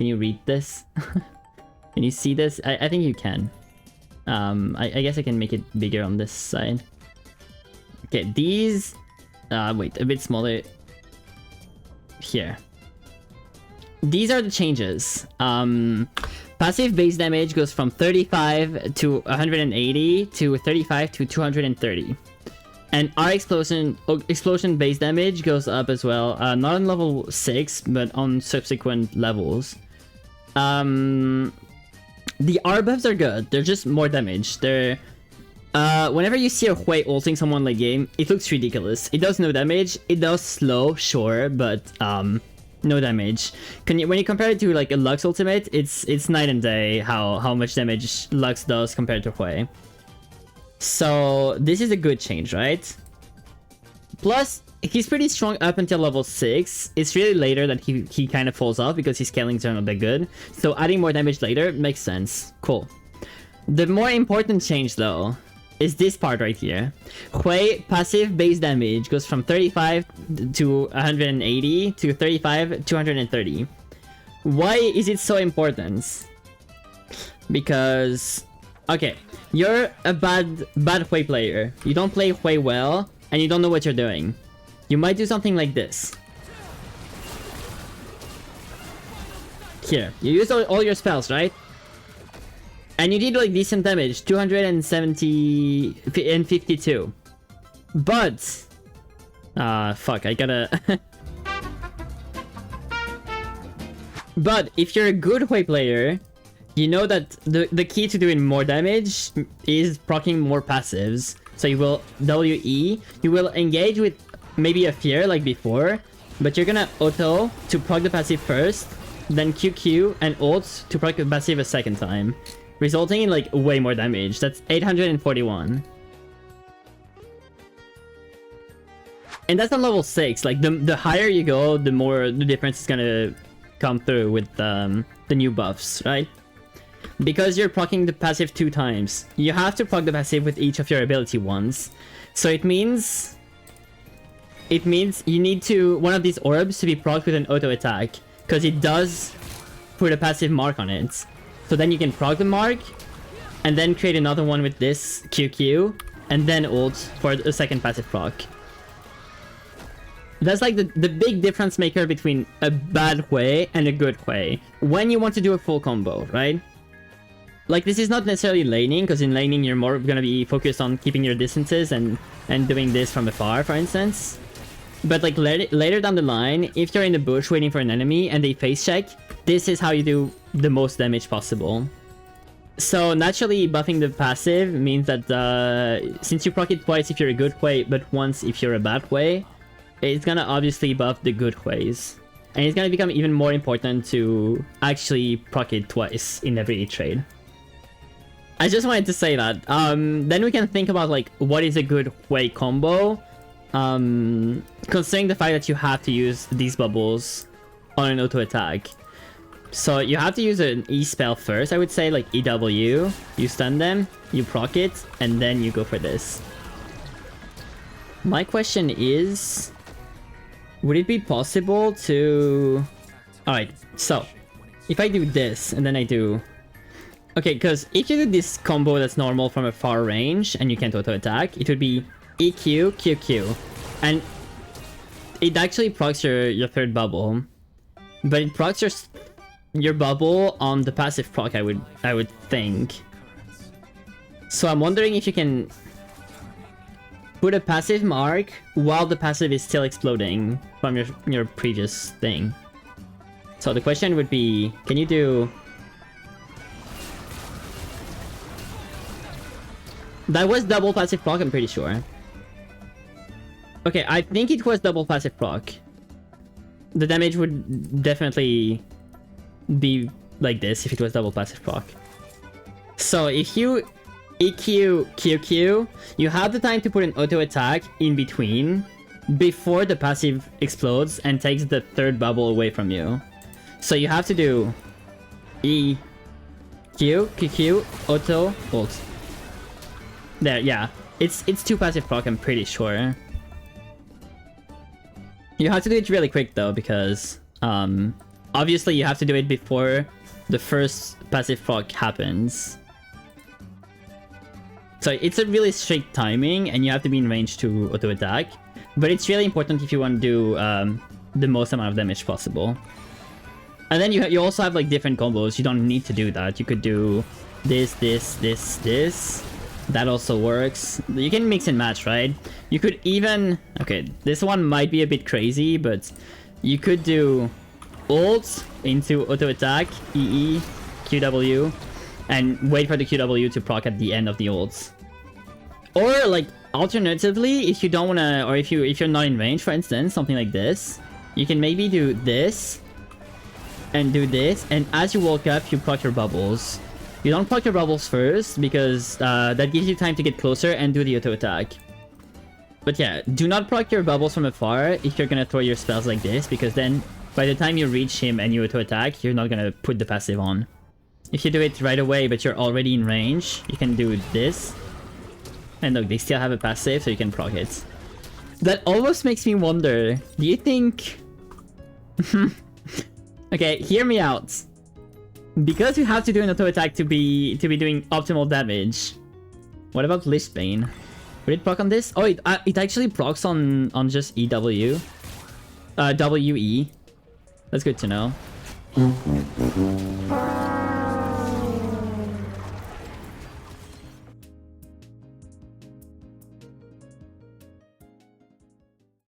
Can you read this? Can you see this? I think you can. I guess I can make it bigger on this side. Okay, these... wait, a bit smaller. Here. These are the changes. Passive base damage goes from 35 to 180 to 35 to 230. And our explosion base damage goes up as well. Not on level 6, but on subsequent levels. The R buffs are good. They're just more damage. They're... whenever you see a Hwei ulting someone late game, it looks ridiculous. It does no damage. It does slow, sure, but no damage. When you compare it to like a Lux ultimate, it's night and day how much damage Lux does compared to Hwei. So this is a good change, right? Plus, he's pretty strong up until level 6. It's really later that he kind of falls off because his scalings are not that good. So adding more damage later makes sense. Cool. The more important change though is this part right here. Hwei passive base damage goes from 35 to 180 to 35 to 230. Why is it so important? Because... okay, you're a bad Hwei player. You don't play Hwei well, and you don't know what you're doing. You might do something like this. Here, you use all your spells, right? And you did like decent damage, 270 and 52. But... fuck, I gotta... But if you're a good Hwei player, you know that the key to doing more damage is proccing more passives. So you will WE, you will engage with maybe a fear like before, but you're gonna auto to proc the passive first, then QQ and ult to proc the passive a second time, resulting in like way more damage. That's 841. And that's on level 6. Like the higher you go, the more the difference is gonna come through with the new buffs, right? Because you're proccing the passive 2 times, you have to proc the passive with each of your ability once. So it means you need one of these orbs to be procced with an auto attack, because it does put a passive mark on it. So then you can proc the mark, and then create another one with this QQ, and then ult for a second passive proc. That's like the big difference maker between a bad Hwei and a good Hwei. When you want to do a full combo, right? Like, this is not necessarily laning, because in laning you're more gonna be focused on keeping your distances and doing this from afar, for instance. But like later down the line, if you're in the bush waiting for an enemy and they face check, this is how you do the most damage possible. So naturally, buffing the passive means that since you proc it twice if you're a good Hwei, but once if you're a bad Hwei, it's gonna obviously buff the good Hweis. And it's gonna become even more important to actually proc it twice in every trade. I just wanted to say that. Then we can think about like what is a good Hwei combo, considering the fact that you have to use these bubbles on an auto attack. So you have to use an E spell first, I would say, like EW. You stun them, you proc it, and then you go for this. My question is, would it be possible to... Alright, so if I do this and then I do... Okay, because if you do this combo that's normal from a far range and you can't auto attack, it would be EQ, QQ. And it actually procs your third bubble. But it procs your bubble on the passive proc, I would think. So I'm wondering if you can put a passive mark while the passive is still exploding from your previous thing. So the question would be, can you do... That was double passive proc, I'm pretty sure. Okay, I think it was double passive proc. The damage would definitely be like this if it was double passive proc. So if you EQ, QQ, you have the time to put an auto attack in between before the passive explodes and takes the third bubble away from you. So you have to do E, Q, QQ, auto, ult. There, yeah. It's 2 passive proc, I'm pretty sure. You have to do it really quick though, because obviously you have to do it before the first passive proc happens. So it's a really strict timing, and you have to be in range to auto attack. But it's really important if you want to do the most amount of damage possible. And then you also have like different combos. You don't need to do that. You could do this, this, this, this. That also works. You can mix and match, right? You could even... Okay, this one might be a bit crazy, but you could do ult into auto attack, EE, QW, and wait for the QW to proc at the end of the ults. Or like alternatively, if you don't wanna, or if you're not in range, for instance, something like this, you can maybe do this and do this, and as you walk up, you proc your bubbles. You don't proc your bubbles first because that gives you time to get closer and do the auto attack. But yeah, do not proc your bubbles from afar if you're gonna throw your spells like this, because then by the time you reach him and you auto attack, you're not gonna put the passive on. If you do it right away but you're already in range, you can do this. And look, they still have a passive, so you can proc it. That almost makes me wonder, do you think... Okay, hear me out. Because you have to do an auto attack to be doing optimal damage, what about Lishbane? Would it proc on this? Oh, it actually procs on just EW. WE. That's good to know.